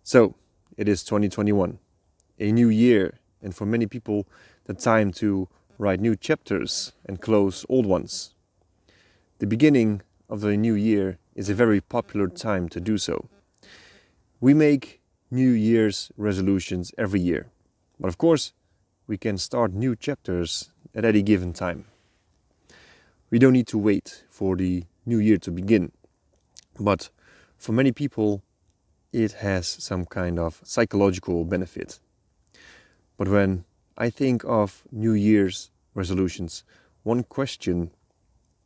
So, it is 2021, a new year, and for many people, the time to write new chapters and close old ones. The beginning of the new year is a very popular time to do so. We make New Year's resolutions every year, but of course, we can start new chapters at any given time. We don't need to wait for the new year to begin, but for many people, it has some kind of psychological benefit. But when I think of New Year's resolutions, one question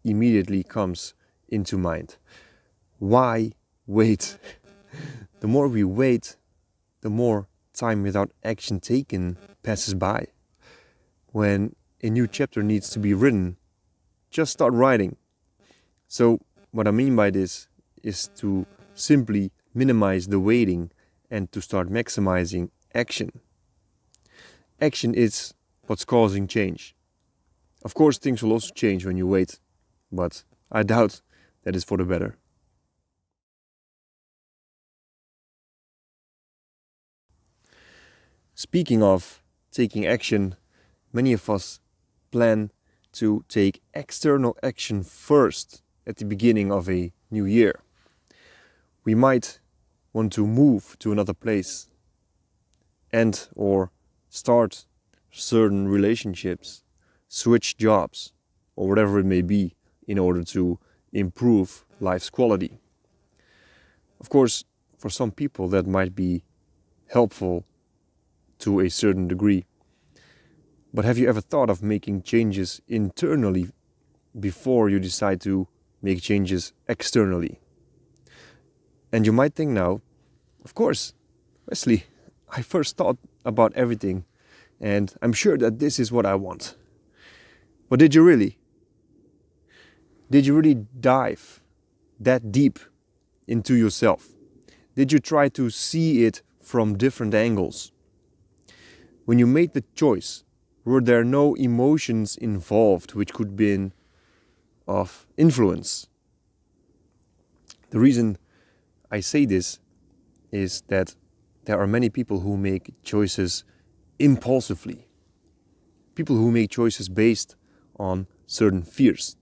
immediately comes into mind. Why wait? The more we wait, the more time without action taken passes by. When a new chapter needs to be written, just start writing. So, what I mean by this is to simply minimize the waiting and to start maximizing action. Action is what's causing change. Of course, things will also change when you wait, but I doubt that is for the better. Speaking of taking action, many of us plan to take external action first at the beginning of a new year. We might want to move to another place and or start certain relationships, switch jobs, or whatever it may be in order to improve life's quality. Of course, for some people that might be helpful to a certain degree. But have you ever thought of making changes internally before you decide to make changes externally? And you might think now, of course, Wesley, I first thought about everything and I'm sure that this is what I want. But did you really? Did you really dive that deep into yourself? Did you try to see it from different angles? When you made the choice, were there no emotions involved which could have been of influence? The reason I say this is that there are many people who make choices impulsively. People who make choices based on certain fears.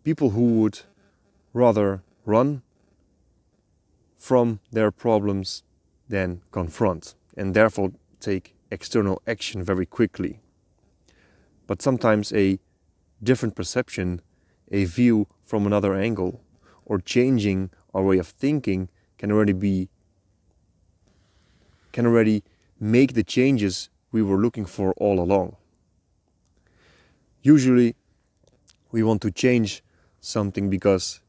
People who would rather run from their problems than confront, and therefore take external action very quickly. But sometimes a different perception, a view from another angle, or changing our way of thinking can already make the changes we were looking for all along. Usually we want to change something because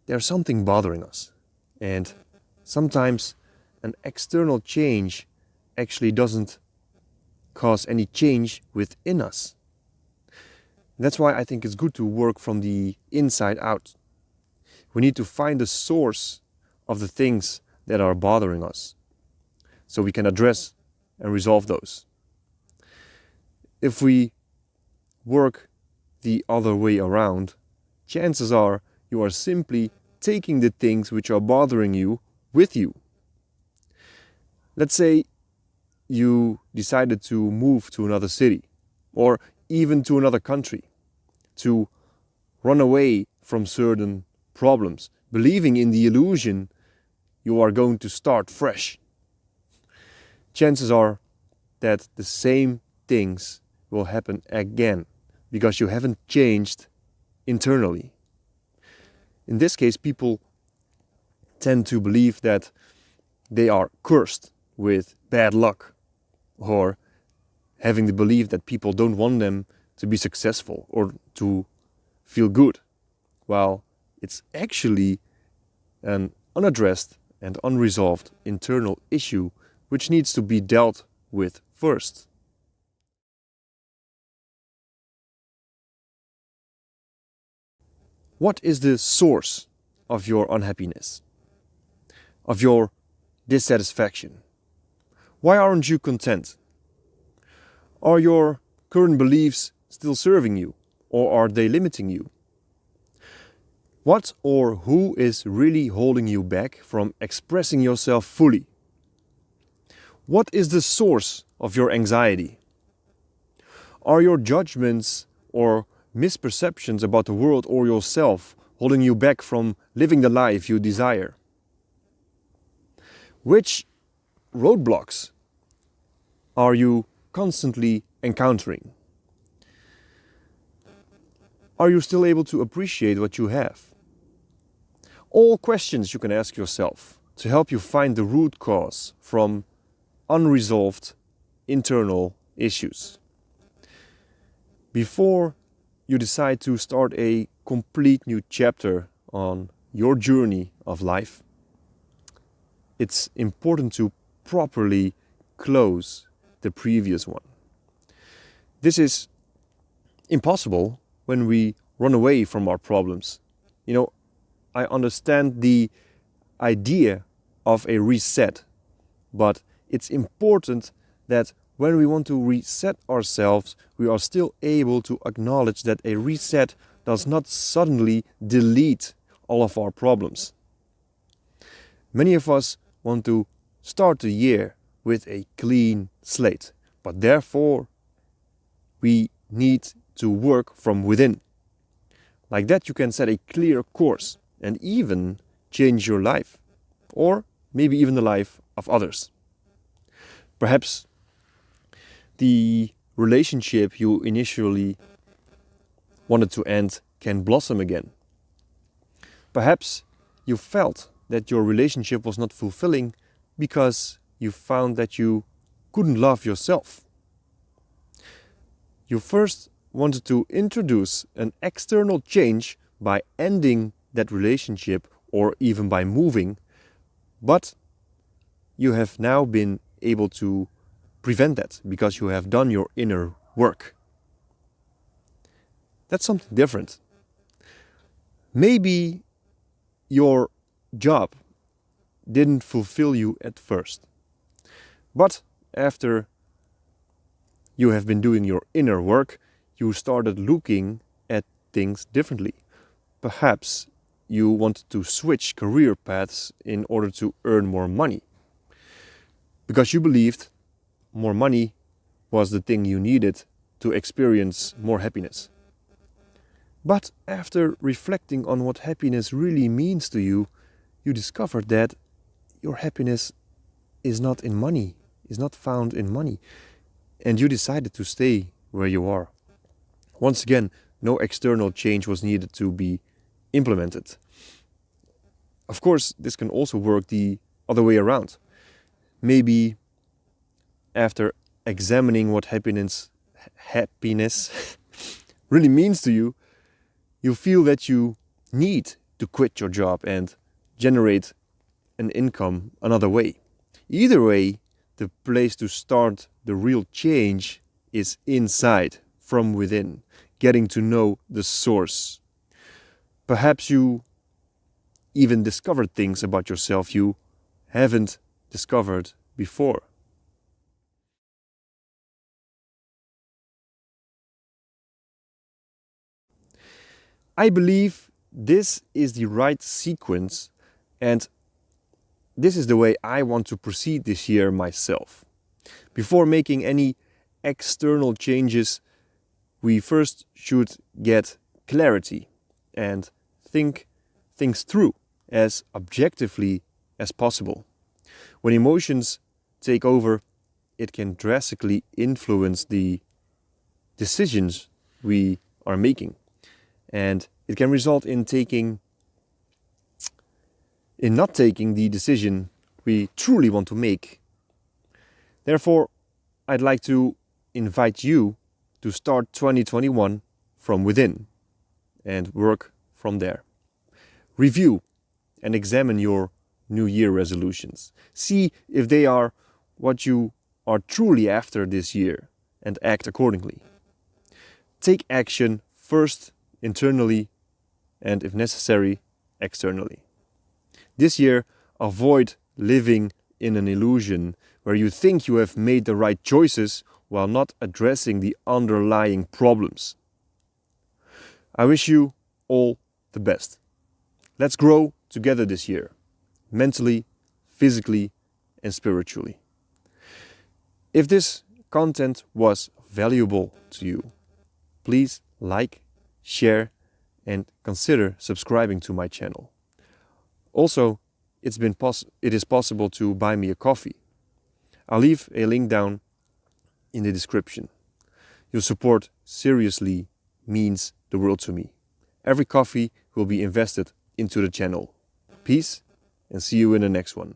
there's something bothering us. And sometimes an external change actually doesn't cause any change within us. That's why I think it's good to work from the inside out. We need to find the source of the things that are bothering us so we can address and resolve those. If we work the other way around, chances are you are simply taking the things which are bothering you with you. Let's say you decided to move to another city or even to another country to run away from certain problems, believing in the illusion you are going to start fresh. Chances are that the same things will happen again because you haven't changed internally. In this case, people tend to believe that they are cursed with bad luck, or having the belief that people don't want them to be successful or to feel good, while it's actually an unaddressed and unresolved internal issue which needs to be dealt with first. What is the source of your unhappiness, of your dissatisfaction? Why aren't you content? Are your current beliefs still serving you, or are they limiting you? What or who is really holding you back from expressing yourself fully? What is the source of your anxiety? Are your judgments or misperceptions about the world or yourself holding you back from living the life you desire? Which roadblocks are you constantly encountering? Are you still able to appreciate what you have? All questions you can ask yourself to help you find the root cause from unresolved internal issues. Before you decide to start a complete new chapter on your journey of life, it's important to properly close the previous one. This is impossible when we run away from our problems. I understand the idea of a reset, but it's important that when we want to reset ourselves, we are still able to acknowledge that a reset does not suddenly delete all of our problems. Many of us want to start the year with a clean slate, but therefore we need to work from within. Like that, you can set a clear course and even change your life, or maybe even the life of others. Perhaps the relationship you initially wanted to end can blossom again. Perhaps you felt that your relationship was not fulfilling because you found that you couldn't love yourself. You first wanted to introduce an external change by ending that relationship or even by moving, but you have now been able to prevent that because you have done your inner work. That's something different. Maybe your job didn't fulfill you at first, but after you have been doing your inner work, you started looking at things differently. Perhaps you wanted to switch career paths in order to earn more money, because you believed more money was the thing you needed to experience more happiness. But after reflecting on what happiness really means to you, you discovered that your happiness is not in money, is not found in money. And you decided to stay where you are. Once again, no external change was needed to be implemented. Of course, this can also work the other way around. Maybe after examining what happiness really means to you, you feel that you need to quit your job and generate an income another way. Either way, the place to start the real change is inside, from within, getting to know the source. Perhaps you even discovered things about yourself you haven't discovered before. I believe this is the right sequence, and this is the way I want to proceed this year myself. Before making any external changes, we first should get clarity and think things through as objectively as possible. When emotions take over, it can drastically influence the decisions we are making. And it can result in not taking the decision we truly want to make. Therefore, I'd like to invite you to start 2021 from within and work from there. Review and examine your New Year resolutions. See if they are what you are truly after this year and act accordingly. Take action first internally and, if necessary, externally. This year, avoid living in an illusion where you think you have made the right choices while not addressing the underlying problems. I wish you all the best. Let's grow together this year, mentally, physically, and spiritually. If this content was valuable to you, please like, share, and consider subscribing to my channel. Also, it is possible to buy me a coffee. I'll leave a link down in the description. Your support seriously means the world to me. Every coffee will be invested into the channel. Peace, and see you in the next one.